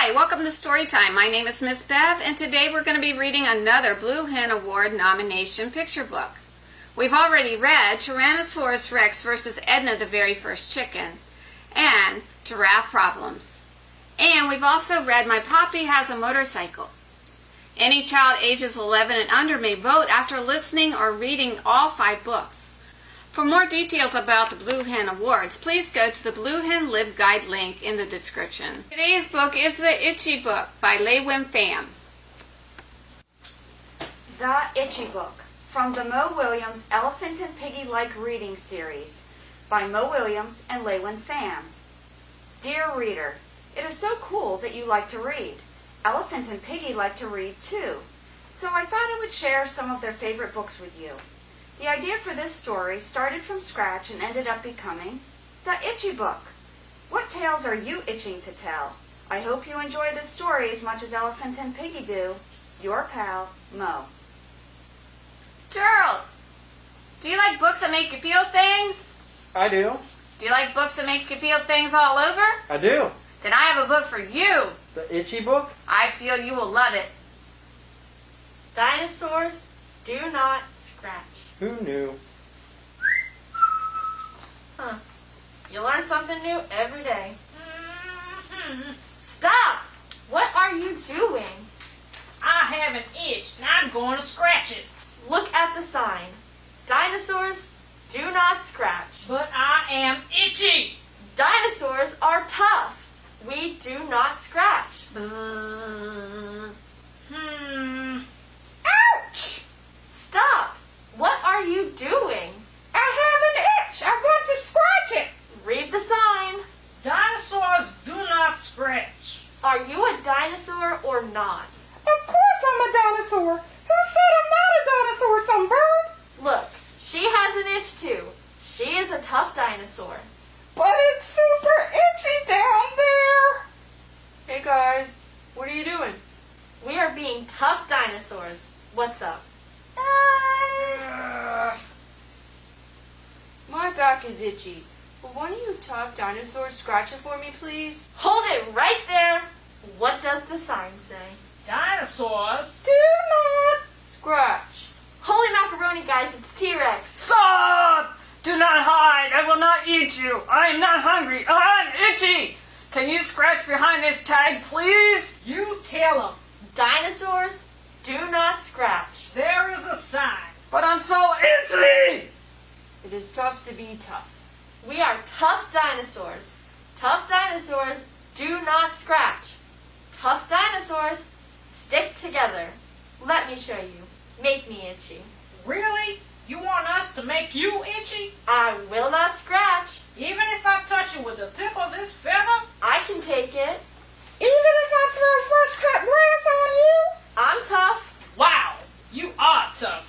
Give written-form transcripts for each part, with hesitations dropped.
Hi, welcome to Storytime. My name is Miss Bev, and today we're going to be reading another Blue Hen Award nomination picture book. We've already read Tyrannosaurus Rex versus Edna the Very First Chicken and Giraffe Problems. And we've also read My Poppy Has a Motorcycle. Any child ages 11 and under may vote after listening or reading all 5 books. For more details about the Blue Hen Awards, please go to the Blue Hen LibGuide link in the description. Today's book is The Itchy Book by LeUyen Pham. The Itchy Book, from the Mo Williams Elephant and Piggy-like Reading Series by Mo Williams and LeUyen Pham. Dear reader, it is so cool that you like to read. Elephant and Piggy like to read too, so I thought I would share some of their favorite books with you. The idea for this story started from scratch and ended up becoming The Itchy Book. What tales are you itching to tell? I hope you enjoy this story as much as Elephant and Piggy do. Your pal, Mo. Gerald, do you like books that make you feel things? I do. Do you like books that make you feel things all over? I do. Then I have a book for you. The Itchy Book? I feel you will love it. Dinosaurs do not scratch. Who knew? Huh. You learn something new every day. Stop! What are you doing? I have an itch and I'm going to scratch it. Look at the sign. Dinosaurs do not scratch. But I am itchy. Dinosaurs are tough. We do not scratch. Bzzz. Ouch! Stop! What are you doing? I have an itch. I want to scratch it. Read the sign. Dinosaurs do not scratch. Are you a dinosaur or not? Of course I'm a dinosaur. Who said I'm not a dinosaur, some bird? Look, she has an itch too. She is a tough dinosaur. But it's super itchy down there. Hey guys, what are you doing? We are being tough dinosaurs. What's up? My back is itchy. Will one of you tough dinosaurs scratch it for me, please? Hold it right there. What does the sign say? Dinosaurs Do not scratch. Holy macaroni, guys, it's T-Rex. Stop! Do not hide. I will not eat you. I am not hungry. I'm itchy. Can you scratch behind this tag, please? You tell them. Dinosaurs do not scratch. There is a sign. But I'm so itchy. It is tough to be tough. We are tough dinosaurs. Tough dinosaurs do not scratch. Tough dinosaurs stick together. Let me show you. Make me itchy. Really? You want us to make you itchy? I will not scratch. Even if I touch you with the tip of this feather? I can take it. Even if I throw fresh cut grass on you? I'm tough. Wow, you are tough.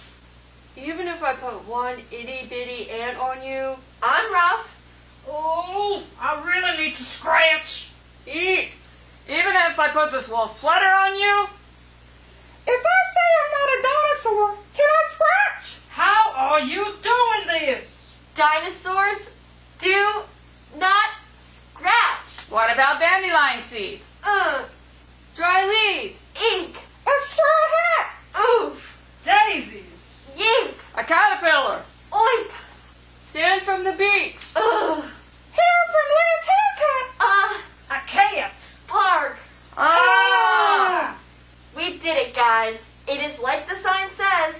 Even if I put one itty bitty ant on you, I'm rough. Oh, I really need to scratch. Eat. Even if I put this wool sweater on you? If I say I'm not a dinosaur, can I scratch? How are you doing this? Dinosaurs do not scratch. What about dandelion seeds? dry leaves. Ink. A straw hat. Oof. Daisies. Yink. A caterpillar. Oip. Sand from the beach. Ugh. Hair from last haircut. A A cat. park. Ah! We did it, guys. It is like the sign says.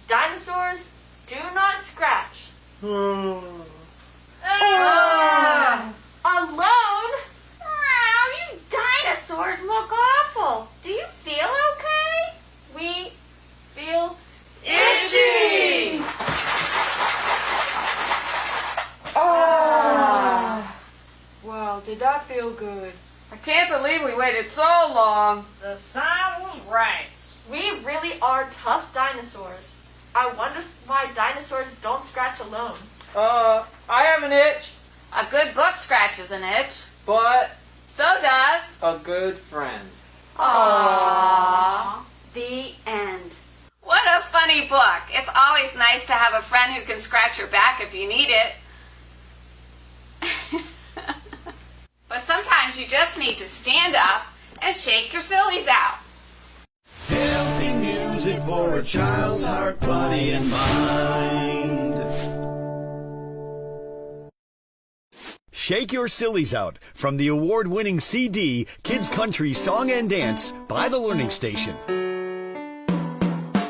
Dinosaurs do not scratch. Ah! Alone? Wow, you dinosaurs look awful. Do you feel okay? We feel Itchy! Wow, did that feel good? I can't believe we waited so long. The sign was right. We really are tough dinosaurs. I wonder why dinosaurs don't scratch alone. I have an itch, A good book scratches an itch. but So does. a good friend. Aww. The end. What a funny book. It's always nice to have a friend who can scratch your back if you need it. But sometimes you just need to stand up and shake your sillies out. Healthy music for a child's heart, body, and mind. Shake Your Sillies Out from the award-winning CD Kids Country Song and Dance by the Learning Station.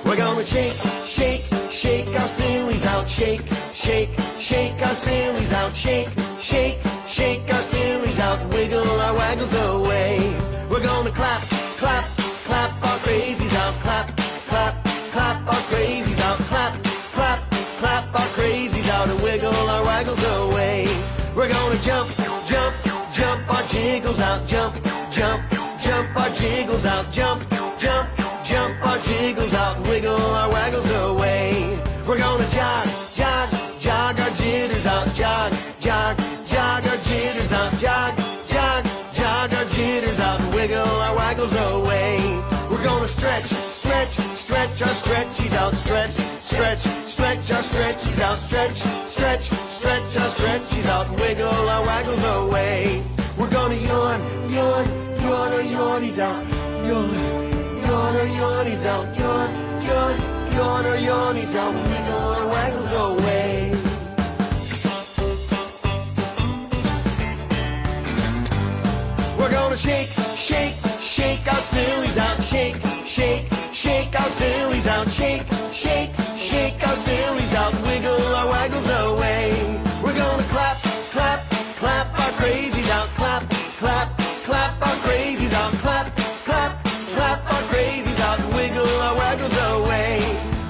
We're gonna shake, shake, shake our sillies out. Shake, shake, shake our sillies out. Shake, shake, shake our sillies out. Wiggle our waggles away. We're gonna clap, clap, clap our crazies out. Clap, clap, clap our crazies out. Clap, clap, clap our crazies out. And wiggle our waggles away. We're gonna jump, jump, jump our jiggles out. Jump, jump, jump our jiggles out. Jump, jump, jump our jiggles out. And wiggle our waggles away. We're gonna jog, jog, jog our jitters out. Jog, jog, jog our jitters out. Jog, jog, jog our jitters out. And wiggle our waggles away. We're gonna stretch, stretch, stretch our stretchies out. Stretch, stretch, stretch our stretchies out. Stretch, stretch, stretch our stretchies out. And wiggle our waggles away. We're gonna yawn, yawn, yawn our yawnies out. Yawn, yawn our yawnies out. Yawn, yawn, yawn our yawnies out. And wiggle our waggles away. We're gonna shake, shake, shake our sillies out. Shake, shake, shake our sillies out. Shake, shake, shake our sillies out. Wiggle our waggles away. We're gonna clap, clap, clap our crazies out. Clap, clap, clap our crazies out. Clap, clap, clap our crazies out. Wiggle our waggles away.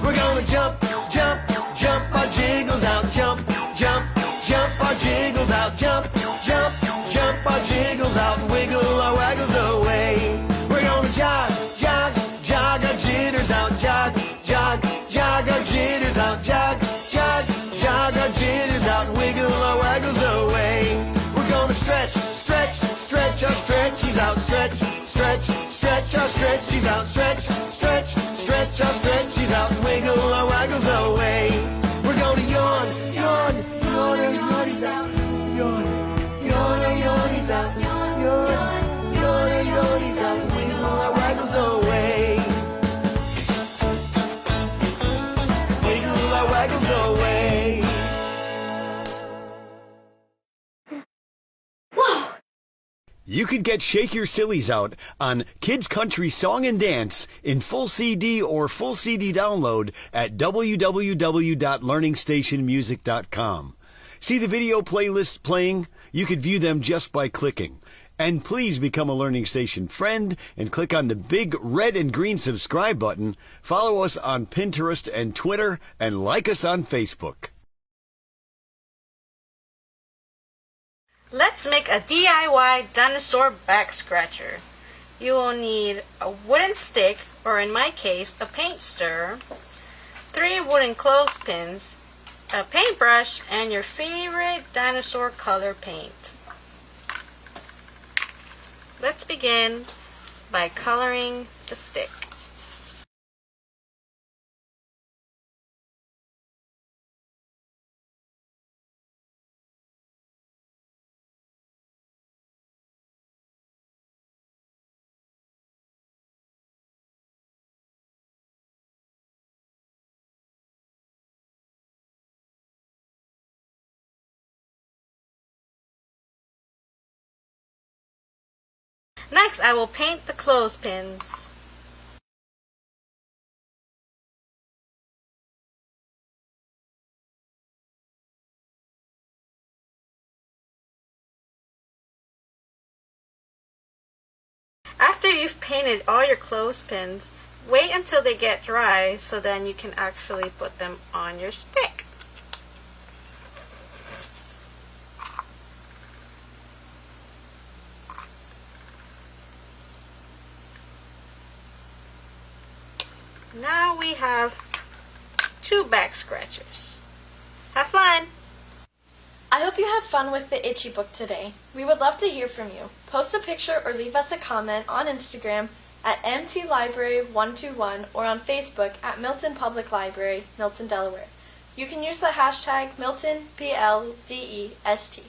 We're gonna jump, jump, jump our jiggles out. Jump, jump, jump our jiggles out. Jump, jump, jump our jiggles out. Wiggle our waggles away. We're gonna jog, jog, jog our jitters out. Jog, jog, jog our jitters out. Jog, jog, jog our jitters out. Wiggle our waggles away. We're gonna stretch, stretch, stretch our stretchies out. Stretch, stretch, stretch our stretchies out. Stretch, stretch, stretch our stretchies out. Wiggle our waggles away. We're gonna yawn, yawn, yawn our yawnies out. Yawn, yawn our yawnies out. Yawn, yawn our yawnies out. Wiggle our waggles away. Wiggle our waggles away. You can get Shake Your Sillies Out on Kids Country Song and Dance in full CD or full CD download at www.learningstationmusic.com. See the video playlists playing? You can view them just by clicking. And please become a Learning Station friend and click on the big red and green subscribe button. Follow us on Pinterest and Twitter and like us on Facebook. Let's make a DIY dinosaur back scratcher. You will need a wooden stick, or in my case, a paint stirrer, 3 wooden clothespins, a paintbrush, and your favorite dinosaur color paint. Let's begin by coloring the stick. Next, I will paint the clothespins. After you've painted all your clothespins, wait until they get dry so then you can actually put them on your stick. Now we have 2 back scratchers. Have fun! I hope you had fun with the Itchy book today. We would love to hear from you. Post a picture or leave us a comment on Instagram at MTLibrary121 or on Facebook at Milton Public Library, Milton, Delaware. You can use the hashtag MiltonPLDEST.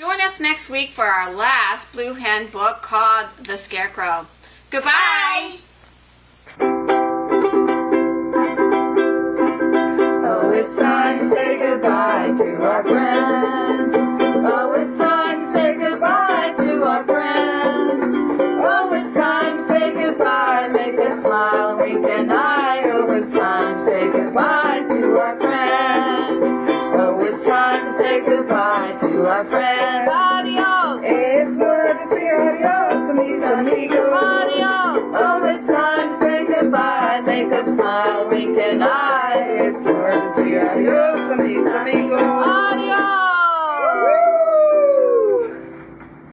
Join us next week for our last Blue Hen book called The Scarecrow. Goodbye! Oh, it's time to say goodbye to our friends. Oh, it's time to say goodbye to our friends. Oh, it's time to say goodbye, make us smile and wink an eye. Oh, it's time to say goodbye to our friends. Oh, it's time to say goodbye to our friends. Adios! It's word to say adios, mis amigos. Adios! Oh, it's time to say goodbye, make us smile, wink an eye. It's word to say adios, mis amigos. Adios!